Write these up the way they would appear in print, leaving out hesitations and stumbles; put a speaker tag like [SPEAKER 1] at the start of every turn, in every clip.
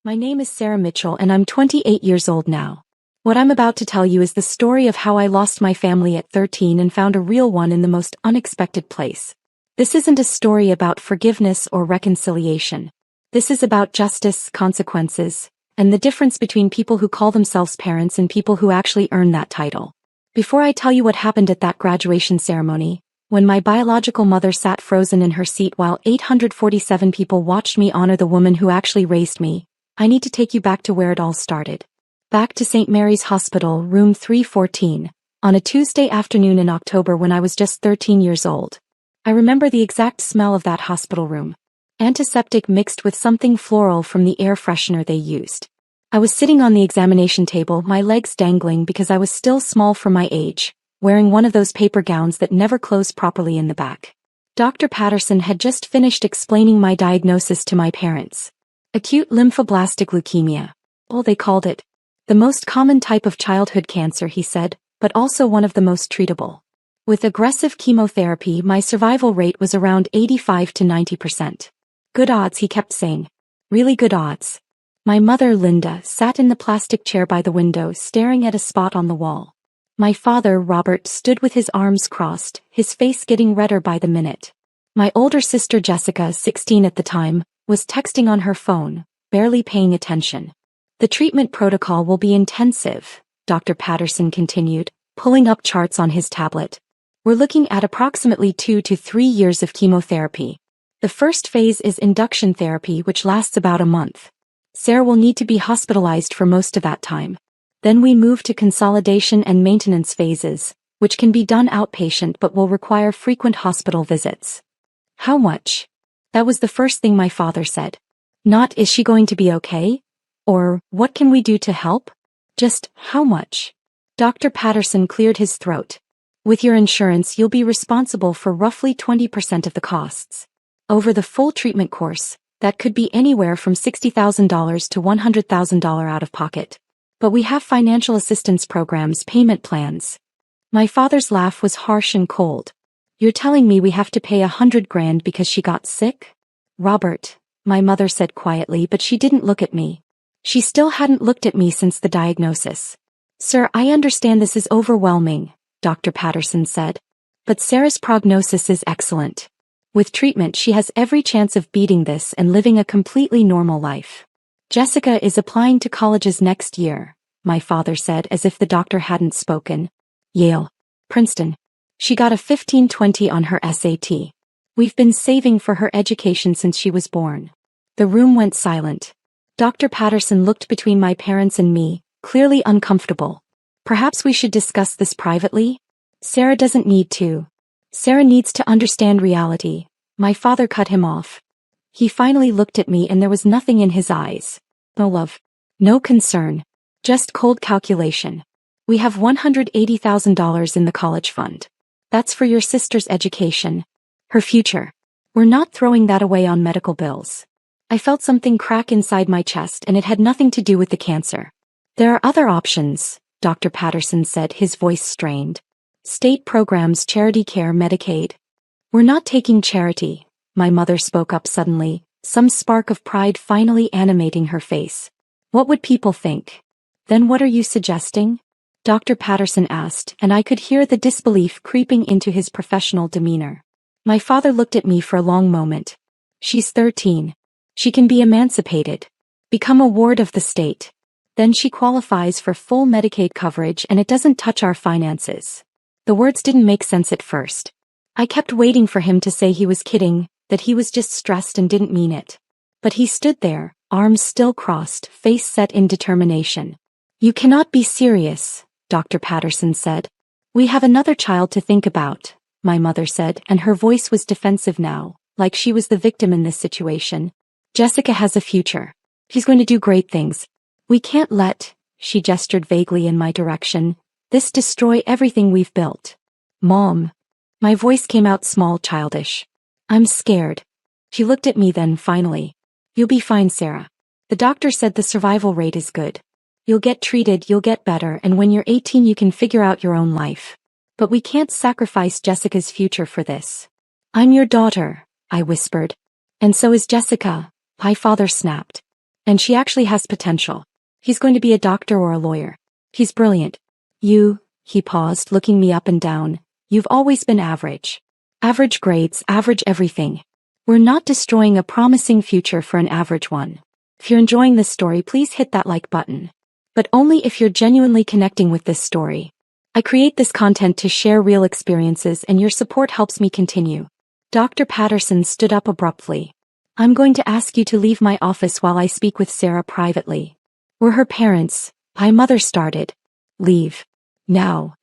[SPEAKER 1] My name is Sarah Mitchell and I'm 28 years old now. What I'm about to tell you is the story of how I lost my family at 13 and found a real one in the most unexpected place. This isn't a story about forgiveness or reconciliation. This is about justice, consequences, and the difference between people who call themselves parents and people who actually earn that title. Before I tell you what happened at that graduation ceremony, when my biological mother sat frozen in her seat while 847 people watched me honor the woman who actually raised me, I need to take you back to where it all started. Back to St. Mary's Hospital, room 314, on a Tuesday afternoon in October when I was just 13 years old. I remember the exact smell of that hospital room. Antiseptic mixed with something floral from the air freshener they used. I was sitting on the examination table, my legs dangling because I was still small for my age, wearing one of those paper gowns that never closed properly in the back. Dr. Patterson had just finished explaining my diagnosis to my parents. Acute lymphoblastic leukemia. Well, they called it. The most common type of childhood cancer, he said, but also one of the most treatable. With aggressive chemotherapy, my survival rate was around 85 to 90%. Good odds, he kept saying. Really good odds. My mother, Linda, sat in the plastic chair by the window staring at a spot on the wall. My father, Robert, stood with his arms crossed, his face getting redder by the minute. My older sister, Jessica, 16 at the time, was texting on her phone, barely paying attention. The treatment protocol will be intensive, Dr. Patterson continued, pulling up charts on his tablet. We're looking at approximately 2 to 3 years of chemotherapy. The first phase is induction therapy, which lasts about a month. Sarah will need to be hospitalized for most of that time. Then we move to consolidation and maintenance phases, which can be done outpatient but will require frequent hospital visits. How much? That was the first thing my father said. Not, is she going to be okay? Or, what can we do to help? Just, how much? Dr. Patterson cleared his throat. With your insurance, you'll be responsible for roughly 20% of the costs. Over the full treatment course, that could be anywhere from $60,000 to $100,000 out of pocket. But we have financial assistance programs, payment plans. My father's laugh was harsh and cold. You're telling me we have to pay $100,000 because she got sick? Robert, my mother said quietly, but she didn't look at me. She still hadn't looked at me since the diagnosis. Sir, I understand this is overwhelming, Dr. Patterson said. But Sarah's prognosis is excellent. With treatment, she has every chance of beating this and living a completely normal life. Jessica is applying to colleges next year, my father said as if the doctor hadn't spoken. Yale. Princeton. She got a 1520 on her SAT. We've been saving for her education since she was born. The room went silent. Dr. Patterson looked between my parents and me, clearly uncomfortable. Perhaps we should discuss this privately? Sarah doesn't need to. Sarah needs to understand reality. My father cut him off. He finally looked at me and there was nothing in his eyes. No love. No concern. Just cold calculation. We have $180,000 in the college fund. That's for your sister's education. Her future. We're not throwing that away on medical bills. I felt something crack inside my chest and it had nothing to do with the cancer. There are other options, Dr. Patterson said, his voice strained. State programs, charity care, Medicaid. We're not taking charity, my mother spoke up suddenly, some spark of pride finally animating her face. What would people think? Then what are you suggesting? Dr. Patterson asked, and I could hear the disbelief creeping into his professional demeanor. My father looked at me for a long moment. She's 13. She can be emancipated. Become a ward of the state. Then she qualifies for full Medicaid coverage and it doesn't touch our finances. The words didn't make sense at first. I kept waiting for him to say he was kidding, that he was just stressed and didn't mean it. But he stood there, arms still crossed, face set in determination. You cannot be serious, Dr. Patterson said. We have another child to think about, my mother said, and her voice was defensive now, like she was the victim in this situation. Jessica has a future. She's going to do great things. We can't let, she gestured vaguely in my direction, this destroy everything we've built. Mom. My voice came out small, childish. I'm scared. She looked at me then, finally. You'll be fine, Sarah. The doctor said the survival rate is good. You'll get treated, you'll get better, and when you're 18 you can figure out your own life. But we can't sacrifice Jessica's future for this. I'm your daughter, I whispered. And so is Jessica, my father snapped. And she actually has potential. He's going to be a doctor or a lawyer. He's brilliant. He paused, looking me up and down. You've always been average. Average grades, average everything. We're not destroying a promising future for an average one. If you're enjoying this story, please hit that like button. But only if you're genuinely connecting with this story. I create this content to share real experiences, and your support helps me continue. Dr. Patterson stood up abruptly. I'm going to ask you to leave my office while I speak with Sarah privately. We're her parents. My mother started. Leave. Now.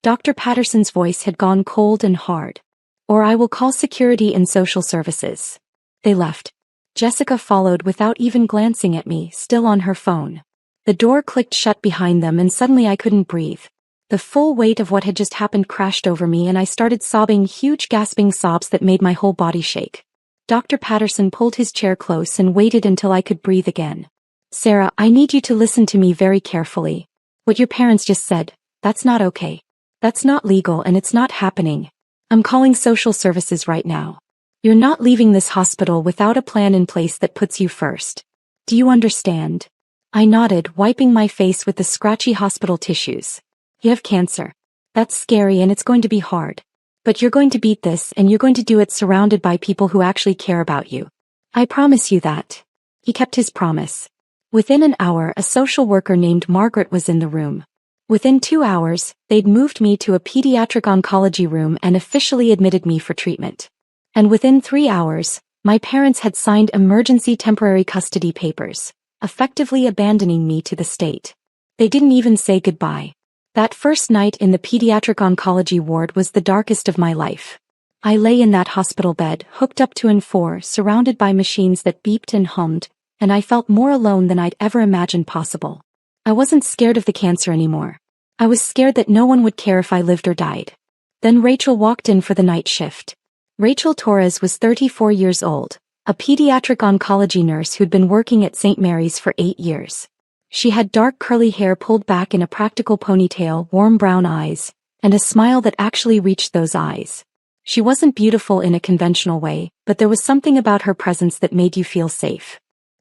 [SPEAKER 1] Dr. Patterson's voice had gone cold and hard. Or I will call security and social services. They left. Jessica followed without even glancing at me, still on her phone. The door clicked shut behind them and suddenly I couldn't breathe. The full weight of what had just happened crashed over me and I started sobbing, huge gasping sobs that made my whole body shake. Dr. Patterson pulled his chair close and waited until I could breathe again. Sarah, I need you to listen to me very carefully. What your parents just said, that's not okay. That's not legal and it's not happening. I'm calling social services right now. You're not leaving this hospital without a plan in place that puts you first. Do you understand? I nodded, wiping my face with the scratchy hospital tissues. You have cancer. That's scary and it's going to be hard. But you're going to beat this and you're going to do it surrounded by people who actually care about you. I promise you that. He kept his promise. Within an hour, a social worker named Margaret was in the room. Within 2 hours, they'd moved me to a pediatric oncology room and officially admitted me for treatment. And within 3 hours, my parents had signed emergency temporary custody papers, effectively abandoning me to the state. They didn't even say goodbye. That first night in the pediatric oncology ward was the darkest of my life. I lay in that hospital bed, hooked up to N4, surrounded by machines that beeped and hummed, and I felt more alone than I'd ever imagined possible. I wasn't scared of the cancer anymore. I was scared that no one would care if I lived or died. Then Rachel walked in for the night shift. Rachel Torres was 34 years old, a pediatric oncology nurse who'd been working at St. Mary's for 8 years. She had dark curly hair pulled back in a practical ponytail, warm brown eyes, and a smile that actually reached those eyes. She wasn't beautiful in a conventional way, but there was something about her presence that made you feel safe.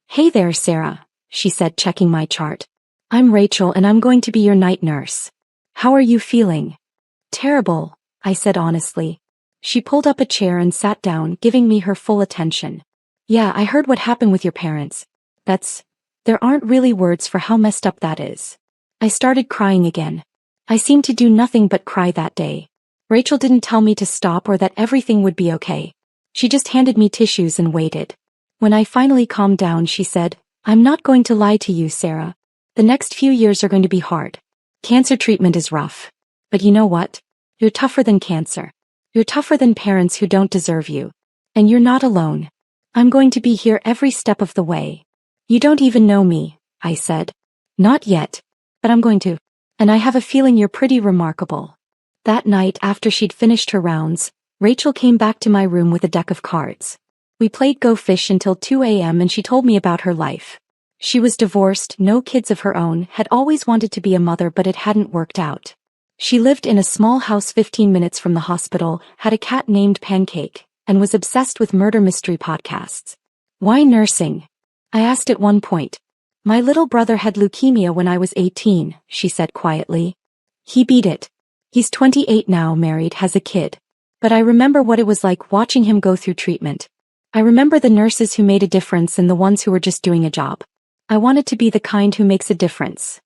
[SPEAKER 1] Hey there, Sarah, she said, checking my chart. I'm Rachel and I'm going to be your night nurse. How are you feeling? Terrible, I said honestly. She pulled up a chair and sat down, giving me her full attention. Yeah, I heard what happened with your parents. There aren't really words for how messed up that is. I started crying again. I seemed to do nothing but cry that day. Rachel didn't tell me to stop or that everything would be okay. She just handed me tissues and waited. When I finally calmed down, she said, I'm not going to lie to you, Sarah. The next few years are going to be hard. Cancer treatment is rough. But you know what? You're tougher than cancer. You're tougher than parents who don't deserve you. And you're not alone. I'm going to be here every step of the way. You don't even know me, I said. Not yet. But I'm going to. And I have a feeling you're pretty remarkable. That night, after she'd finished her rounds, Rachel came back to my room with a deck of cards. We played Go Fish until 2 a.m. and she told me about her life. She was divorced, no kids of her own, had always wanted to be a mother but it hadn't worked out. She lived in a small house 15 minutes from the hospital, had a cat named Pancake, and was obsessed with murder mystery podcasts. Why nursing? I asked at one point. My little brother had leukemia when I was 18, she said quietly. He beat it. He's 28 now, married, has a kid. But I remember what it was like watching him go through treatment. I remember the nurses who made a difference and the ones who were just doing a job. I wanted to be the kind who makes a difference.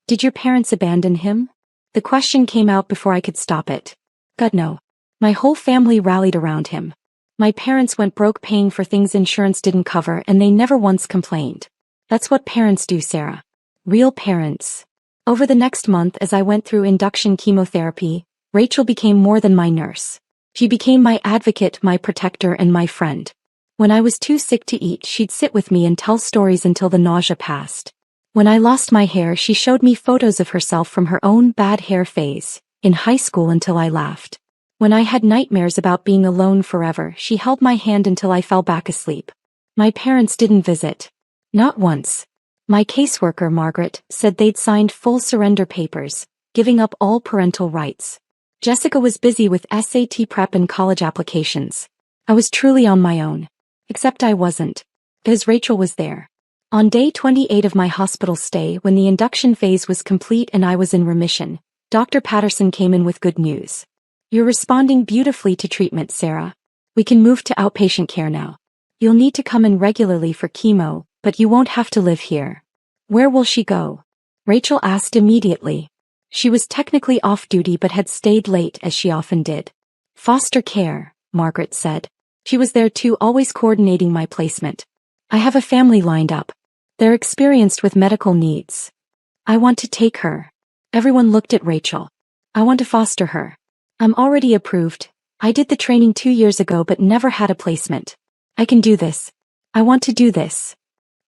[SPEAKER 1] Did your parents abandon him? The question came out before I could stop it. God, no. My whole family rallied around him. My parents went broke paying for things insurance didn't cover and they never once complained. That's what parents do, Sarah. Real parents. Over the next month, as I went through induction chemotherapy, Rachel became more than my nurse. She became my advocate, my protector, and my friend. When I was too sick to eat, she'd sit with me and tell stories until the nausea passed. When I lost my hair, she showed me photos of herself from her own bad hair phase, in high school, until I laughed. When I had nightmares about being alone forever, she held my hand until I fell back asleep. My parents didn't visit. Not once. My caseworker, Margaret, said they'd signed full surrender papers, giving up all parental rights. Jessica was busy with SAT prep and college applications. I was truly on my own. Except I wasn't. Because Rachel was there. On day 28 of my hospital stay, when the induction phase was complete and I was in remission, Dr. Patterson came in with good news. You're responding beautifully to treatment, Sarah. We can move to outpatient care now. You'll need to come in regularly for chemo, but you won't have to live here. Where will she go? Rachel asked immediately. She was technically off duty but had stayed late as she often did. Foster care, Margaret said. She was there too, always coordinating my placement. I have a family lined up. They're experienced with medical needs. I want to take her. Everyone looked at Rachel. I want to foster her. I'm already approved. I did the training 2 years ago but never had a placement. I can do this. I want to do this.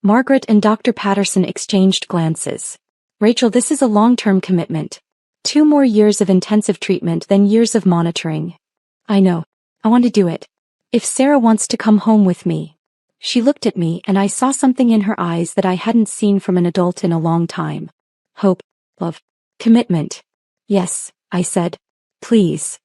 [SPEAKER 1] Margaret and Dr. Patterson exchanged glances. Rachel, this is a long-term commitment. 2 more years of intensive treatment, then years of monitoring. I know. I want to do it. If Sarah wants to come home with me. She looked at me and I saw something in her eyes that I hadn't seen from an adult in a long time. Hope, love, commitment. Yes, I said. Please.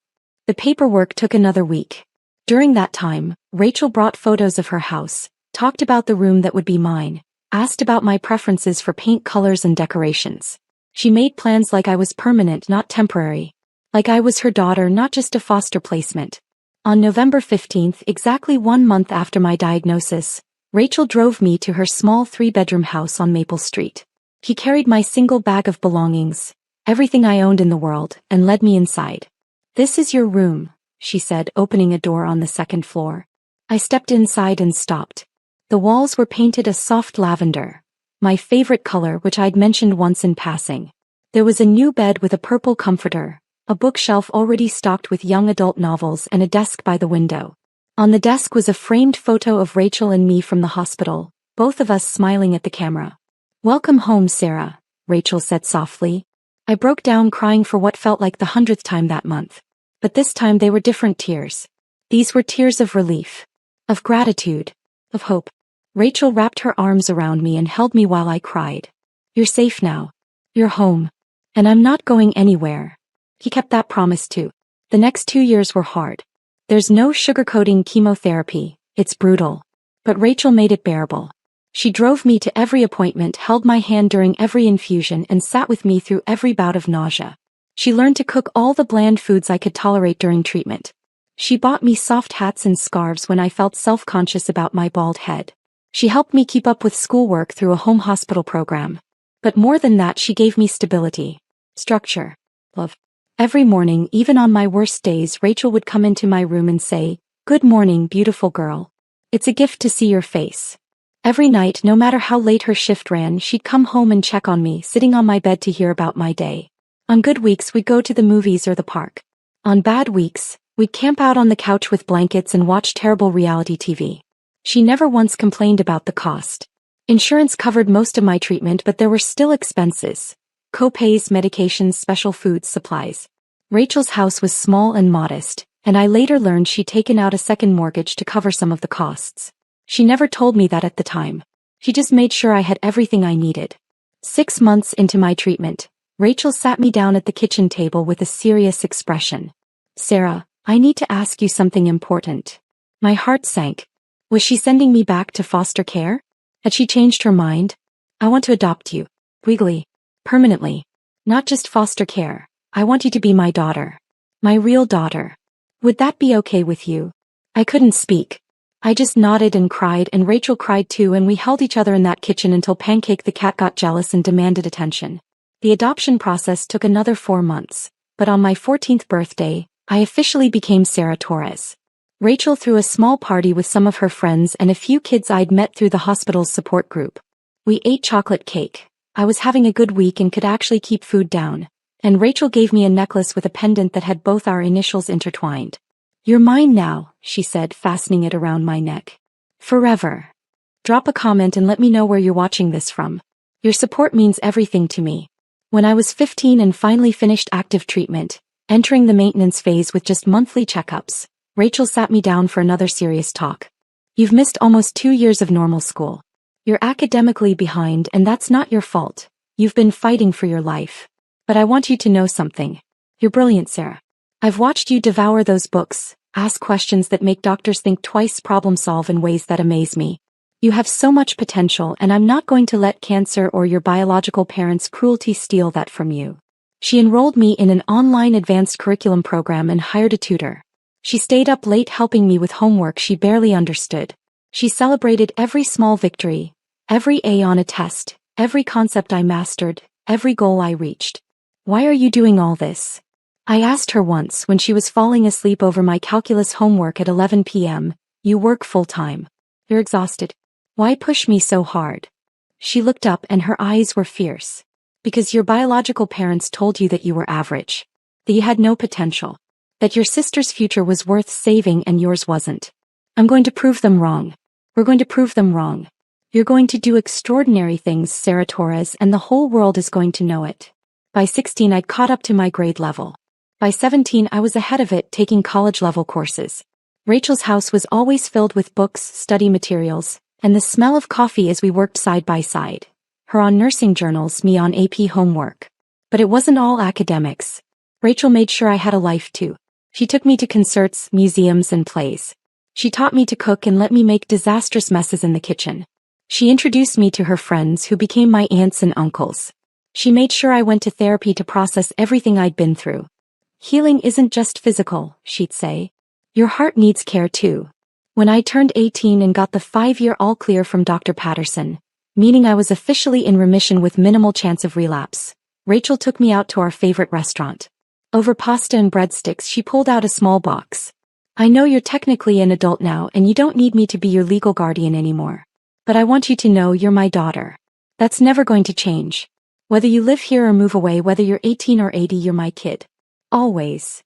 [SPEAKER 1] The paperwork took another week. During that time, Rachel brought photos of her house, talked about the room that would be mine, asked about my preferences for paint colors and decorations. She made plans like I was permanent, not temporary. Like I was her daughter, not just a foster placement. On November 15th, exactly 1 month after my diagnosis, Rachel drove me to her small 3-bedroom house on Maple Street. She carried my single bag of belongings, everything I owned in the world, and led me inside. This is your room, she said, opening a door on the 2nd floor. I stepped inside and stopped. The walls were painted a soft lavender, my favorite color, which I'd mentioned once in passing. There was a new bed with a purple comforter, a bookshelf already stocked with young adult novels, and a desk by the window. On the desk was a framed photo of Rachel and me from the hospital, both of us smiling at the camera. Welcome home, Sarah, Rachel said softly. I broke down crying for what felt like the 100th time that month. But this time they were different tears. These were tears of relief, of gratitude, of hope. Rachel wrapped her arms around me and held me while I cried. You're safe now. You're home. And I'm not going anywhere. He kept that promise too. The next 2 years were hard. There's no sugarcoating chemotherapy, it's brutal. But Rachel made it bearable. She drove me to every appointment, held my hand during every infusion, and sat with me through every bout of nausea. She learned to cook all the bland foods I could tolerate during treatment. She bought me soft hats and scarves when I felt self-conscious about my bald head. She helped me keep up with schoolwork through a home hospital program. But more than that, she gave me stability, structure, love. Every morning, even on my worst days, Rachel would come into my room and say, "Good morning, beautiful girl. It's a gift to see your face." Every night, no matter how late her shift ran, she'd come home and check on me, sitting on my bed to hear about my day. On good weeks, we'd go to the movies or the park. On bad weeks, we'd camp out on the couch with blankets and watch terrible reality TV. She never once complained about the cost. Insurance covered most of my treatment, but there were still expenses. Co-pays, medications, special foods, supplies. Rachel's house was small and modest, and I later learned she'd taken out a second mortgage to cover some of the costs. She never told me that at the time. She just made sure I had everything I needed. 6 months into my treatment, Rachel sat me down at the kitchen table with a serious expression. "Sarah, I need to ask you something important." My heart sank. Was she sending me back to foster care? Had she changed her mind? "I want to adopt you. Legally. Permanently. Not just foster care. I want you to be my daughter. My real daughter. Would that be okay with you?" I couldn't speak. I just nodded and cried, and Rachel cried too, and we held each other in that kitchen until Pancake the cat got jealous and demanded attention. The adoption process took another 4 months, but on my 14th birthday, I officially became Sarah Torres. Rachel threw a small party with some of her friends and a few kids I'd met through the hospital's support group. We ate chocolate cake. I was having a good week and could actually keep food down. And Rachel gave me a necklace with a pendant that had both our initials intertwined. "You're mine now," she said, fastening it around my neck. "Forever." Drop a comment and let me know where you're watching this from. Your support means everything to me. When I was 15 and finally finished active treatment, entering the maintenance phase with just monthly checkups, Rachel sat me down for another serious talk. "You've missed almost 2 years of normal school. You're academically behind, and that's not your fault. You've been fighting for your life. But I want you to know something. You're brilliant, Sarah. I've watched you devour those books, ask questions that make doctors think twice, problem solve in ways that amaze me. You have so much potential and I'm not going to let cancer or your biological parents' cruelty steal that from you. She enrolled me in an online advanced curriculum program and hired a tutor. She stayed up late helping me with homework she barely understood. She celebrated every small victory, every A on a test, every concept I mastered, every goal I reached. Why are you doing all this? I asked her once when she was falling asleep over my calculus homework at 11 p.m. You work full-time. You're exhausted. Why push me so hard? She looked up and her eyes were fierce. Because your biological parents told you that you were average. That you had no potential. That your sister's future was worth saving and yours wasn't. I'm going to prove them wrong. We're going to prove them wrong. You're going to do extraordinary things, Sarah Torres, and the whole world is going to know it. By 16 I'd caught up to my grade level. By 17 I was ahead of it taking college-level courses. Rachel's house was always filled with books, study materials, and the smell of coffee as we worked side by side. Her on nursing journals, me on AP homework. But it wasn't all academics. Rachel made sure I had a life too. She took me to concerts, museums, and plays. She taught me to cook and let me make disastrous messes in the kitchen. She introduced me to her friends who became my aunts and uncles. She made sure I went to therapy to process everything I'd been through. Healing isn't just physical, she'd say. Your heart needs care too. When I turned 18 and got the 5-year all-clear from Dr. Patterson, meaning I was officially in remission with minimal chance of relapse, Rachel took me out to our favorite restaurant. Over pasta and breadsticks she pulled out a small box. I know you're technically an adult now and you don't need me to be your legal guardian anymore. But I want you to know you're my daughter. That's never going to change. Whether you live here or move away, whether you're 18 or 80, you're my kid. Always.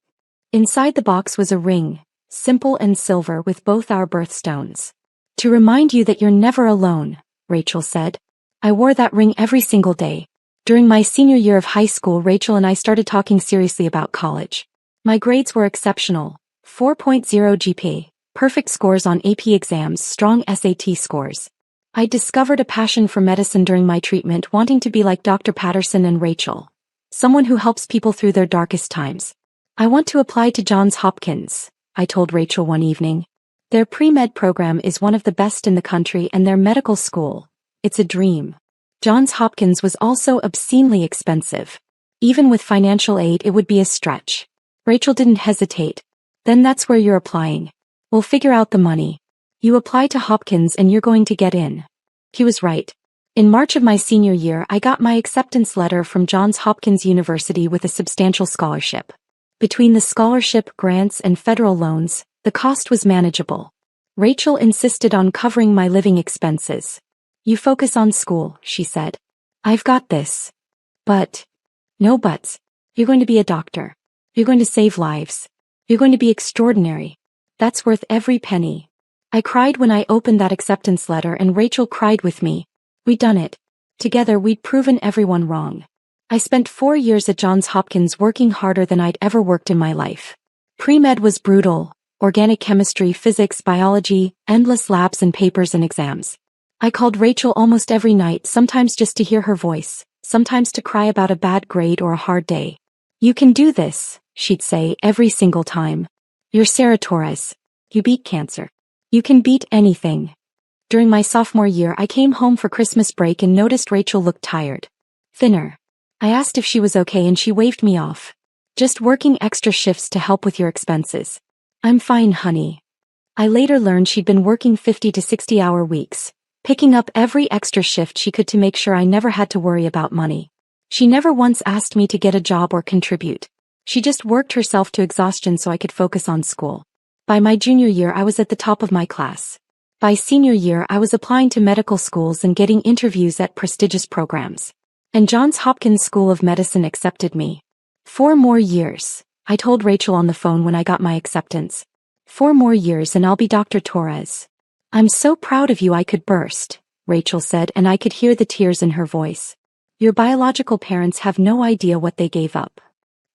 [SPEAKER 1] Inside the box was a ring, simple and silver with both our birthstones. To remind you that you're never alone, Rachel said. I wore that ring every single day. During my senior year of high school, Rachel and I started talking seriously about college. My grades were exceptional. 4.0 GPA, perfect scores on AP exams, strong SAT scores. I discovered a passion for medicine during my treatment, wanting to be like Dr. Patterson and Rachel. Someone who helps people through their darkest times. I want to apply to Johns Hopkins, I told Rachel one evening. Their pre-med program is one of the best in the country and their medical school. It's a dream. Johns Hopkins was also obscenely expensive. Even with financial aid, it would be a stretch. Rachel didn't hesitate. Then that's where you're applying. We'll figure out the money. You apply to Hopkins and you're going to get in. He was right. In March of my senior year, I got my acceptance letter from Johns Hopkins University with a substantial scholarship. Between the scholarship, grants, and federal loans, the cost was manageable. Rachel insisted on covering my living expenses. You focus on school, she said. I've got this. But. No buts. You're going to be a doctor. You're going to save lives. You're going to be extraordinary. That's worth every penny. I cried when I opened that acceptance letter and Rachel cried with me. We'd done it. Together we'd proven everyone wrong. I spent 4 years at Johns Hopkins working harder than I'd ever worked in my life. Pre-med was brutal. Organic chemistry, physics, biology, endless labs and papers and exams. I called Rachel almost every night, sometimes just to hear her voice, sometimes to cry about a bad grade or a hard day. You can do this, she'd say every single time. You're Sarah Torres. You beat cancer. You can beat anything. During my sophomore year, I came home for Christmas break and noticed Rachel looked tired. Thinner. I asked if she was okay and she waved me off. Just working extra shifts to help with your expenses. I'm fine, honey. I later learned she'd been working 50 to 60-hour weeks, picking up every extra shift she could to make sure I never had to worry about money. She never once asked me to get a job or contribute. She just worked herself to exhaustion so I could focus on school. By my junior year, I was at the top of my class. By senior year, I was applying to medical schools and getting interviews at prestigious programs. And Johns Hopkins School of Medicine accepted me. 4 more years, I told Rachel on the phone when I got my acceptance. 4 more years and I'll be Dr. Torres. I'm so proud of you I could burst, Rachel said, and I could hear the tears in her voice. Your biological parents have no idea what they gave up.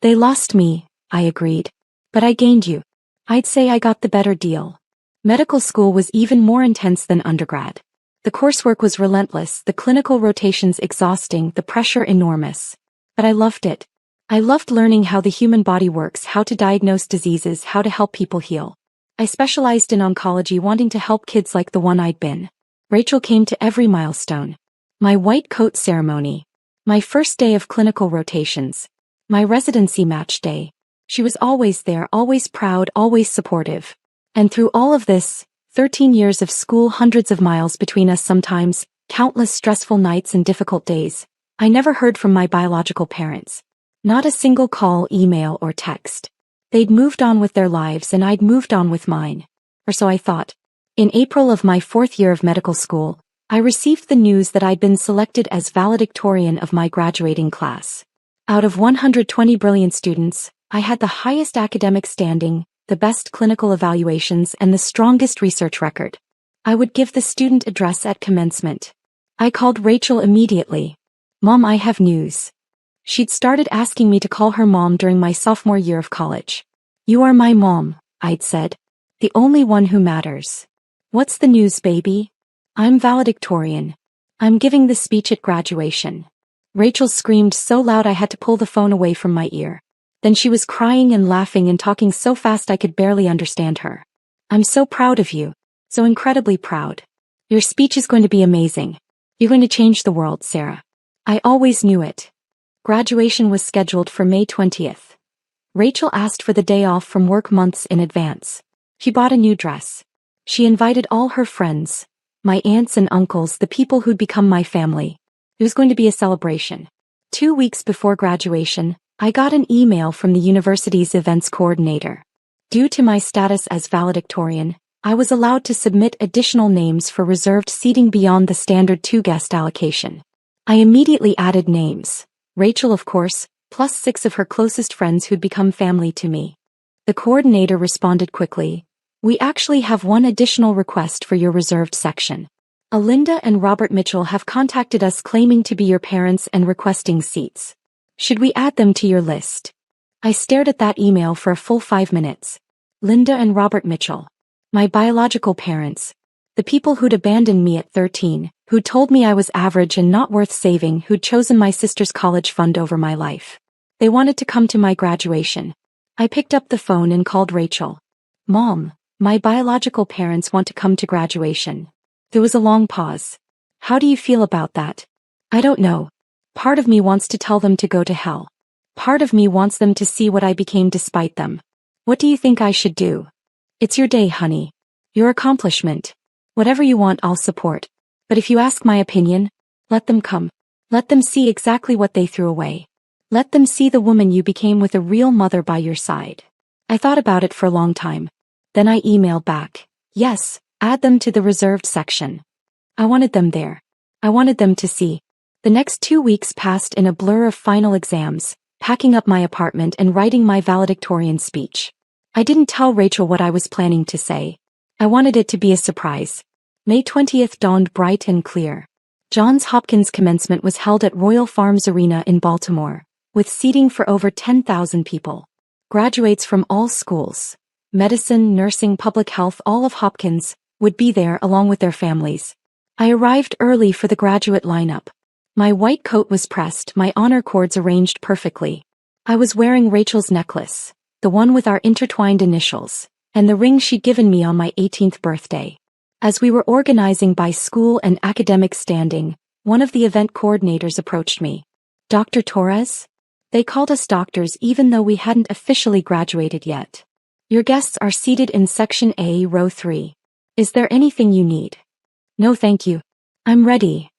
[SPEAKER 1] They lost me, I agreed. But I gained you. I'd say I got the better deal. Medical school was even more intense than undergrad. The coursework was relentless, the clinical rotations exhausting, the pressure enormous. But I loved it. I loved learning how the human body works, how to diagnose diseases, how to help people heal. I specialized in oncology, wanting to help kids like the one I'd been. Rachel came to every milestone. My white coat ceremony. My first day of clinical rotations. My residency match day. She was always there, always proud, always supportive. And through all of this, 13 years of school, hundreds of miles between us sometimes, countless stressful nights and difficult days, I never heard from my biological parents. Not a single call, email, or text. They'd moved on with their lives and I'd moved on with mine. Or so I thought. In April of my 4th year of medical school, I received the news that I'd been selected as valedictorian of my graduating class. Out of 120 brilliant students, I had the highest academic standing, the best clinical evaluations, and the strongest research record. I would give the student address at commencement. I called Rachel immediately. "Mom, I have news." She'd started asking me to call her mom during my sophomore year of college. "You are my mom," I'd said. "The only one who matters." "What's the news, baby?" "I'm valedictorian. I'm giving the speech at graduation." Rachel screamed so loud I had to pull the phone away from my ear. Then she was crying and laughing and talking so fast I could barely understand her. "I'm so proud of you. So incredibly proud. Your speech is going to be amazing. You're going to change the world, Sarah. I always knew it." Graduation was scheduled for May 20th. Rachel asked for the day off from work months in advance. She bought a new dress. She invited all her friends, my aunts and uncles, the people who'd become my family. It was going to be a celebration. 2 weeks before graduation, I got an email from the university's events coordinator. Due to my status as valedictorian, I was allowed to submit additional names for reserved seating beyond the standard 2-guest allocation. I immediately added names. Rachel, of course, plus 6 of her closest friends who'd become family to me. The coordinator responded quickly. "We actually have one additional request for your reserved section. Linda and Robert Mitchell have contacted us claiming to be your parents and requesting seats. Should we add them to your list?" I stared at that email for a full 5 minutes. Linda and Robert Mitchell. My biological parents. The people who'd abandoned me at 13, who'd told me I was average and not worth saving, who'd chosen my sister's college fund over my life. They wanted to come to my graduation. I picked up the phone and called Rachel. "Mom, my biological parents want to come to graduation." There was a long pause. "How do you feel about that?" "I don't know. Part of me wants to tell them to go to hell. Part of me wants them to see what I became despite them. What do you think I should do?" "It's your day, honey. Your accomplishment. Whatever you want, I'll support. But if you ask my opinion, let them come. Let them see exactly what they threw away. Let them see the woman you became with a real mother by your side." I thought about it for a long time. Then I emailed back. "Yes, add them to the reserved section." I wanted them there. I wanted them to see. The next 2 weeks passed in a blur of final exams, packing up my apartment and writing my valedictorian speech. I didn't tell Rachel what I was planning to say. I wanted it to be a surprise. May 20th dawned bright and clear. Johns Hopkins commencement was held at Royal Farms Arena in Baltimore, with seating for over 10,000 people. Graduates from all schools, medicine, nursing, public health, all of Hopkins, would be there along with their families. I arrived early for the graduate lineup. My white coat was pressed, my honor cords arranged perfectly. I was wearing Rachel's necklace, the one with our intertwined initials, and the ring she'd given me on my 18th birthday. As we were organizing by school and academic standing, one of the event coordinators approached me. "Dr. Torres?" They called us doctors even though we hadn't officially graduated yet. "Your guests are seated in Section A, Row 3. Is there anything you need?" "No, thank you. I'm ready."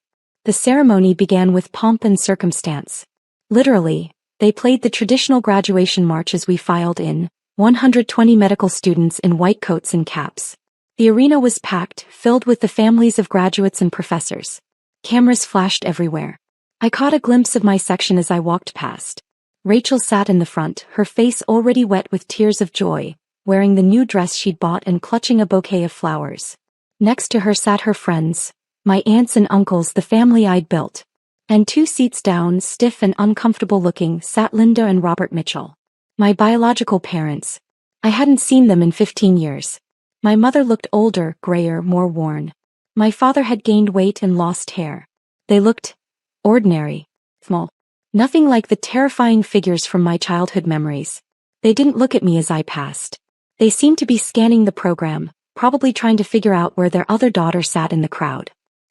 [SPEAKER 1] The ceremony began with pomp and circumstance. Literally, they played the traditional graduation march as we filed in, 120 medical students in white coats and caps. The arena was packed, filled with the families of graduates and professors. Cameras flashed everywhere. I caught a glimpse of my section as I walked past. Rachel sat in the front, her face already wet with tears of joy, wearing the new dress she'd bought and clutching a bouquet of flowers. Next to her sat her friends, my aunts and uncles, the family I'd built. And 2 seats down, stiff and uncomfortable looking, sat Linda and Robert Mitchell. My biological parents. I hadn't seen them in 15 years. My mother looked older, grayer, more worn. My father had gained weight and lost hair. They looked ordinary, small. Nothing like the terrifying figures from my childhood memories. They didn't look at me as I passed. They seemed to be scanning the program, probably trying to figure out where their other daughter sat in the crowd.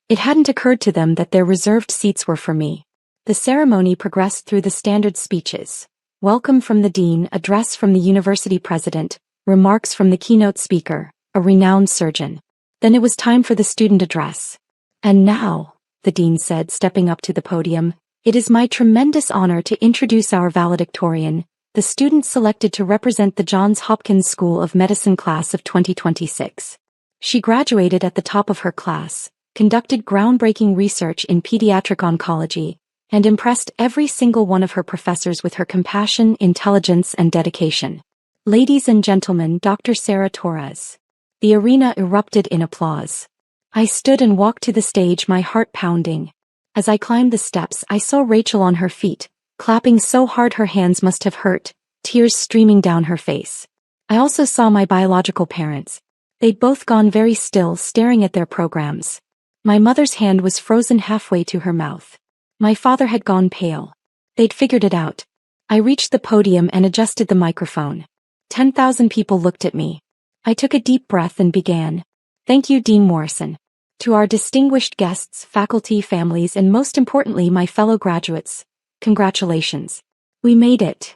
[SPEAKER 1] It hadn't occurred to them that their reserved seats were for me. The ceremony progressed through the standard speeches. Welcome from the dean, address from the university president, remarks from the keynote speaker, a renowned surgeon. Then it was time for the student address. And now, the dean said, stepping up to the podium, it is my tremendous honor to introduce our valedictorian, the student selected to represent the Johns Hopkins School of Medicine class of 2026. She graduated at the top of her class, conducted groundbreaking research in pediatric oncology, and impressed every single one of her professors with her compassion, intelligence, and dedication. Ladies and gentlemen, Dr. Sarah Torres. The arena erupted in applause. I stood and walked to the stage, my heart pounding. As I climbed the steps, I saw Rachel on her feet, clapping so hard her hands must have hurt, tears streaming down her face. I also saw my biological parents. They'd both gone very still, staring at their programs. My mother's hand was frozen halfway to her mouth. My father had gone pale. They'd figured it out. I reached the podium and adjusted the microphone. 10,000 people looked at me. I took a deep breath and began. Thank you, Dean Morrison. To our distinguished guests, faculty, families, and most importantly, my fellow graduates, congratulations. We made it.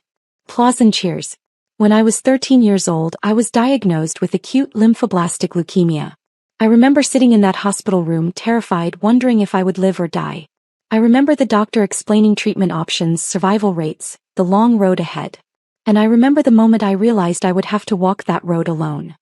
[SPEAKER 1] Applause and cheers. When I was 13 years old, I was diagnosed with acute lymphoblastic leukemia. I remember sitting in that hospital room, terrified, wondering if I would live or die. I remember the doctor explaining treatment options, survival rates, the long road ahead. And I remember the moment I realized I would have to walk that road alone.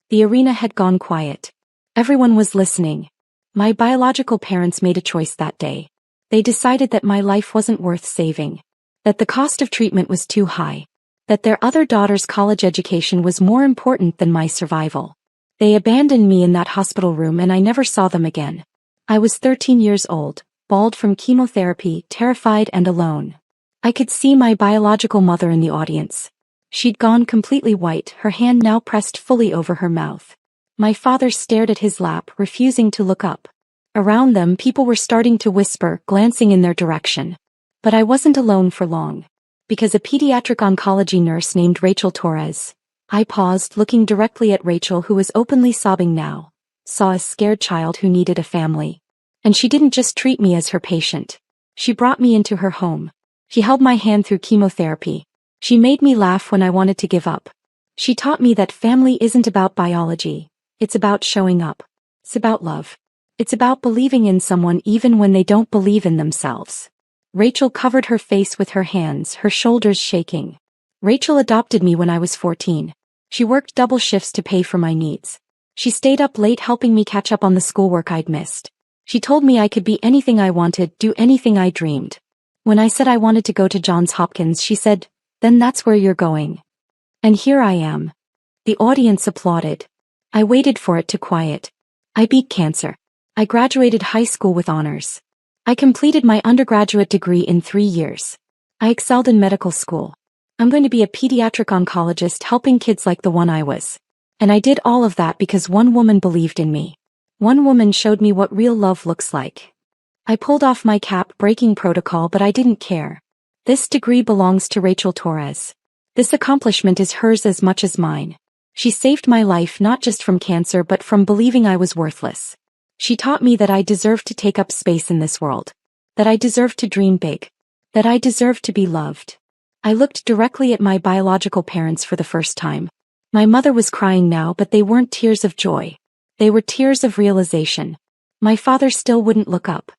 [SPEAKER 1] The arena had gone quiet. Everyone was listening. My biological parents made a choice that day. They decided that my life wasn't worth saving. That the cost of treatment was too high. That their other daughter's college education was more important than my survival. They abandoned me in that hospital room and I never saw them again. I was 13 years old, bald from chemotherapy, terrified and alone. I could see my biological mother in the audience. She'd gone completely white, her hand now pressed fully over her mouth. My father stared at his lap, refusing to look up. Around them, people were starting to whisper, glancing in their direction. But I wasn't alone for long. Because a pediatric oncology nurse named Rachel Torres. I paused, looking directly at Rachel, who was openly sobbing now. Saw a scared child who needed a family. And she didn't just treat me as her patient. She brought me into her home. She held my hand through chemotherapy. She made me laugh when I wanted to give up. She taught me that family isn't about biology. It's about showing up. It's about love. It's about believing in someone even when they don't believe in themselves. Rachel covered her face with her hands, her shoulders shaking. Rachel adopted me when I was 14. She worked double shifts to pay for my needs. She stayed up late helping me catch up on the schoolwork I'd missed. She told me I could be anything I wanted, do anything I dreamed. When I said I wanted to go to Johns Hopkins, she said, "Then that's where you're going." And here I am. The audience applauded. I waited for it to quiet. I beat cancer. I graduated high school with honors. I completed my undergraduate degree in 3 years. I excelled in medical school. I'm going to be a pediatric oncologist helping kids like the one I was. And I did all of that because one woman believed in me. One woman showed me what real love looks like. I pulled off my cap, breaking protocol, but I didn't care. This degree belongs to Rachel Torres. This accomplishment is hers as much as mine. She saved my life not just from cancer but from believing I was worthless. She taught me that I deserved to take up space in this world. That I deserved to dream big. That I deserved to be loved. I looked directly at my biological parents for the first time. My mother was crying now, but they weren't tears of joy. They were tears of realization. My father still wouldn't look up.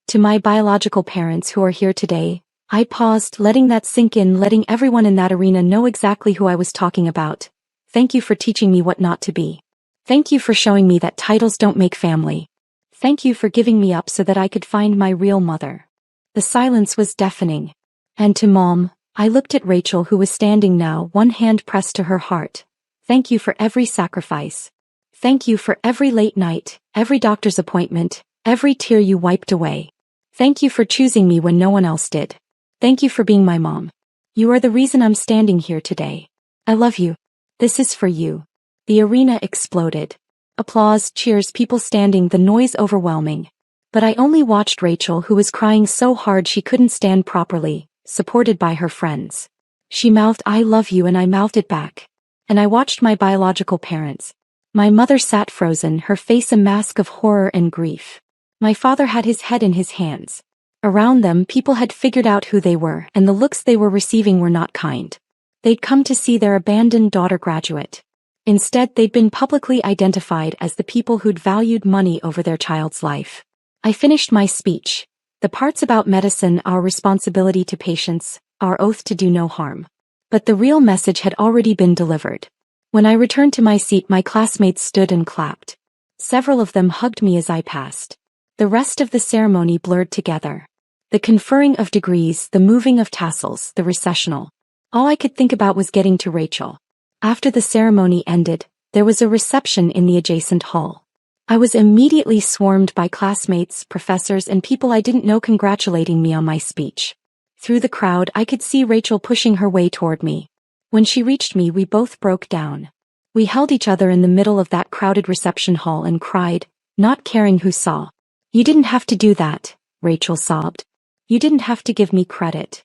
[SPEAKER 1] To my biological parents who are here today, I paused, letting that sink in, letting everyone in that arena know exactly who I was talking about. Thank you for teaching me what not to be. Thank you for showing me that titles don't make family. Thank you for giving me up so that I could find my real mother. The silence was deafening. And to Mom, I looked at Rachel, who was standing now, one hand pressed to her heart. Thank you for every sacrifice. Thank you for every late night, every doctor's appointment, every tear you wiped away. Thank you for choosing me when no one else did. Thank you for being my mom. You are the reason I'm standing here today. I love you. This is for you. The arena exploded. Applause, cheers, people standing, the noise overwhelming. But I only watched Rachel, who was crying so hard she couldn't stand properly, supported by her friends. She mouthed, "I love you," and I mouthed it back. And I watched my biological parents. My mother sat frozen, her face a mask of horror and grief. My father had his head in his hands. Around them, people had figured out who they were, and the looks they were receiving were not kind. They'd come to see their abandoned daughter graduate. Instead, they'd been publicly identified as the people who'd valued money over their child's life. I finished my speech. The parts about medicine, our responsibility to patients, our oath to do no harm. But the real message had already been delivered. When I returned to my seat, my classmates stood and clapped. Several of them hugged me as I passed. The rest of the ceremony blurred together. The conferring of degrees, the moving of tassels, the recessional. All I could think about was getting to Rachel. After the ceremony ended, there was a reception in the adjacent hall. I was immediately swarmed by classmates, professors, and people I didn't know congratulating me on my speech. Through the crowd, I could see Rachel pushing her way toward me. When she reached me, we both broke down. We held each other in the middle of that crowded reception hall and cried, not caring who saw. "You didn't have to do that," Rachel sobbed. "You didn't have to give me credit."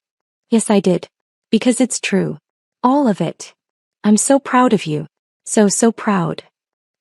[SPEAKER 1] "Yes, I did. Because it's true. All of it. I'm so proud of you. So proud."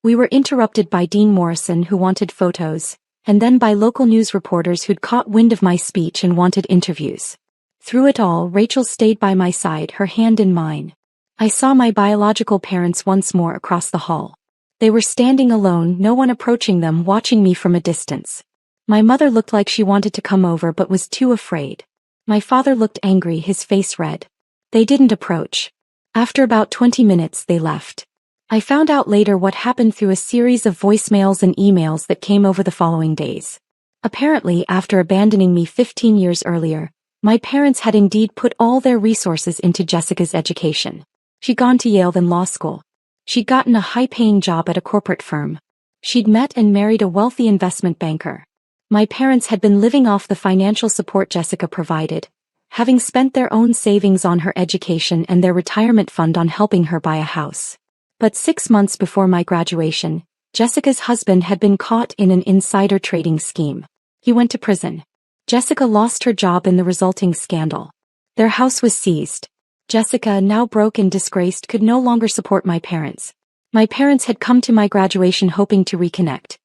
[SPEAKER 1] We were interrupted by Dean Morrison, who wanted photos, and then by local news reporters who'd caught wind of my speech and wanted interviews. Through it all, Rachel stayed by my side, her hand in mine. I saw my biological parents once more across the hall. They were standing alone, no one approaching them, watching me from a distance. My mother looked like she wanted to come over but was too afraid. My father looked angry, his face red. They didn't approach. After about 20 minutes, they left. I found out later what happened through a series of voicemails and emails that came over the following days. Apparently, after abandoning me 15 years earlier, my parents had indeed put all their resources into Jessica's education. She'd gone to Yale, then law school. She'd gotten a high-paying job at a corporate firm. She'd met and married a wealthy investment banker. My parents had been living off the financial support Jessica provided, having spent their own savings on her education and their retirement fund on helping her buy a house. But 6 months before my graduation, Jessica's husband had been caught in an insider trading scheme. He went to prison. Jessica lost her job in the resulting scandal. Their house was seized. Jessica, now broke and disgraced, could no longer support my parents. My parents had come to my graduation hoping to reconnect.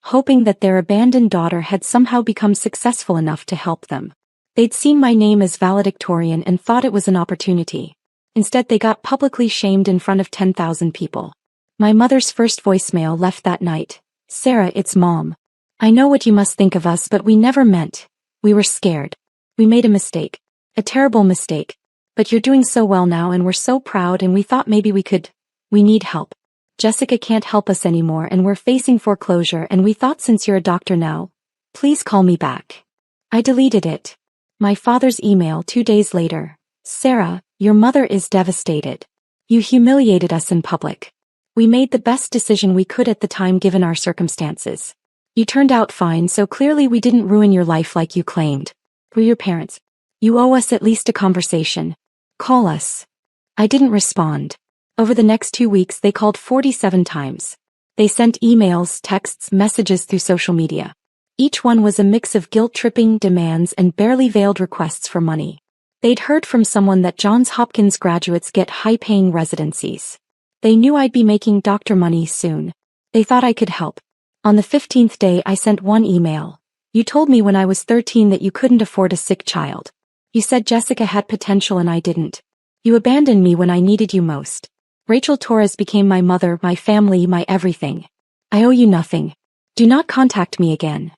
[SPEAKER 1] Hoping that their abandoned daughter had somehow become successful enough to help them. They'd seen my name as valedictorian and thought it was an opportunity. Instead, they got publicly shamed in front of 10,000 people. My mother's first voicemail left that night. "Sarah, it's Mom. I know what you must think of us, but we never meant. We were scared. We made a mistake. A terrible mistake. But you're doing so well now and we're so proud and we thought maybe we could. We need help. Jessica can't help us anymore and we're facing foreclosure and we thought since you're a doctor now, please call me back." I deleted it. My father's email 2 days later. "Sarah, your mother is devastated. You humiliated us in public. We made the best decision we could at the time given our circumstances. You turned out fine, so clearly we didn't ruin your life like you claimed. We're your parents. You owe us at least a conversation. Call us." I didn't respond. Over the next 2 weeks they called 47 times. They sent emails, texts, messages through social media. Each one was a mix of guilt-tripping demands and barely veiled requests for money. They'd heard from someone that Johns Hopkins graduates get high-paying residencies. They knew I'd be making doctor money soon. They thought I could help. On the 15th day I sent one email. "You told me when I was 13 that you couldn't afford a sick child. You said Jessica had potential and I didn't. You abandoned me when I needed you most. Rachel Torres became my mother, my family, my everything. I owe you nothing. Do not contact me again."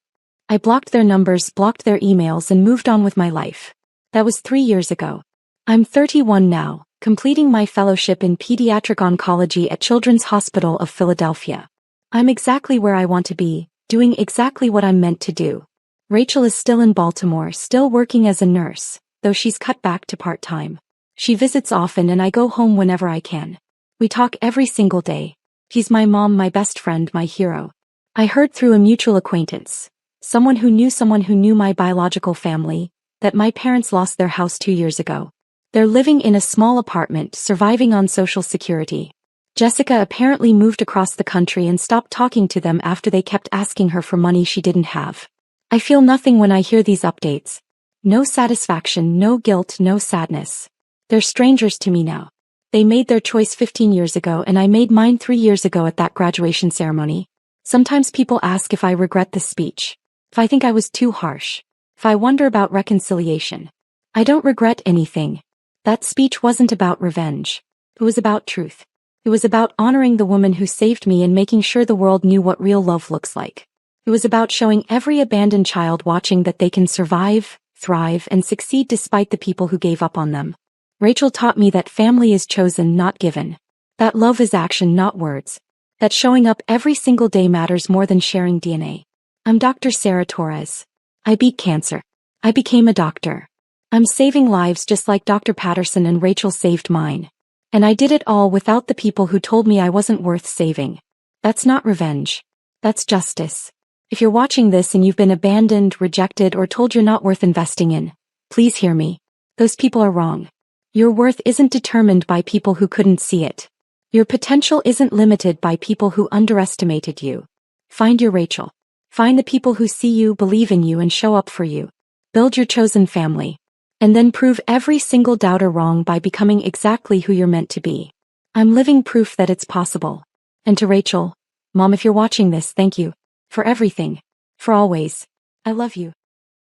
[SPEAKER 1] I blocked their numbers, blocked their emails, and moved on with my life. That was 3 years ago. I'm 31 now, completing my fellowship in pediatric oncology at Children's Hospital of Philadelphia. I'm exactly where I want to be, doing exactly what I'm meant to do. Rachel is still in Baltimore, still working as a nurse, though she's cut back to part-time. She visits often and I go home whenever I can. We talk every single day. She's my mom, my best friend, my hero. I heard through a mutual acquaintance, someone who knew my biological family, that my parents lost their house 2 years ago. They're living in a small apartment, surviving on Social Security. Jessica apparently moved across the country and stopped talking to them after they kept asking her for money she didn't have. I feel nothing when I hear these updates. No satisfaction, no guilt, no sadness. They're strangers to me now. They made their choice 15 years ago and I made mine 3 years ago at that graduation ceremony. Sometimes people ask if I regret this speech. If I think I was too harsh. If I wonder about reconciliation. I don't regret anything. That speech wasn't about revenge. It was about truth. It was about honoring the woman who saved me and making sure the world knew what real love looks like. It was about showing every abandoned child watching that they can survive, thrive, and succeed despite the people who gave up on them. Rachel taught me that family is chosen, not given. That love is action, not words. That showing up every single day matters more than sharing DNA. I'm Dr. Sarah Torres. I beat cancer. I became a doctor. I'm saving lives just like Dr. Patterson and Rachel saved mine. And I did it all without the people who told me I wasn't worth saving. That's not revenge. That's justice. If you're watching this and you've been abandoned, rejected, or told you're not worth investing in, please hear me. Those people are wrong. Your worth isn't determined by people who couldn't see it. Your potential isn't limited by people who underestimated you. Find your Rachel. Find the people who see you, believe in you, and show up for you. Build your chosen family. And then prove every single doubter wrong by becoming exactly who you're meant to be. I'm living proof that it's possible. And to Rachel, Mom, if you're watching this, thank you. For everything. For always. I love you.